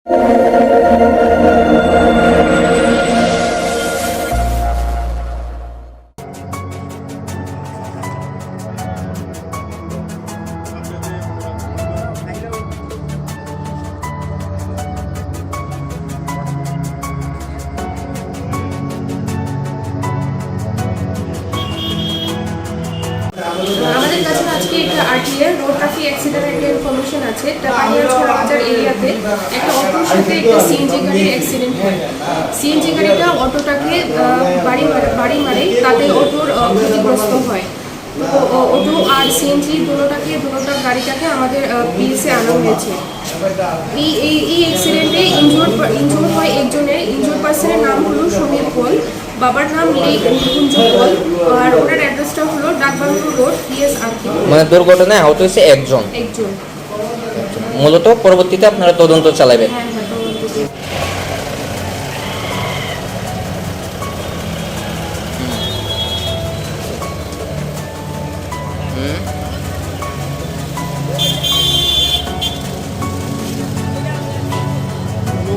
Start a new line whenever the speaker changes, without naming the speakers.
আমাদের কাছে আজকে একটা আরটিআর রোড ট্রাফিক অ্যাক্সিডেন্ট একটা ইনফরমেশন আছে। পানিয়াছড়া বাজার এরিয়াতে একটা অটোর সাথে একটা সিএনজি গাড়ির অ্যাক্সিডেন্ট হয়। সিএনজি গাড়িটা অটোটাকে বাড়ি মারে, তাতে অটোর ক্ষতিগ্রস্ত হয়। তো অটো আর সিএনজি দুটোটা গাড়িটাকে আমাদের পিএসে আনা হয়েছে। এই অ্যাক্সিডেন্টে ইনজুর হয় একজনের। ইনজুর পার্সনের নাম হলো সমীর পল, বাবার নাম লেক নিকুঞ্জ পল, আর ওনার অ্যাড্রেসটা হলো ডাকবাংলো রোড পিএসআর।
মানে দুর্ঘটনায় আহত হয়েছে একজন। মূলত পরবর্তীতে আপনারা তদন্ত চালাবেন।
হ্যাঁ, তদন্ত।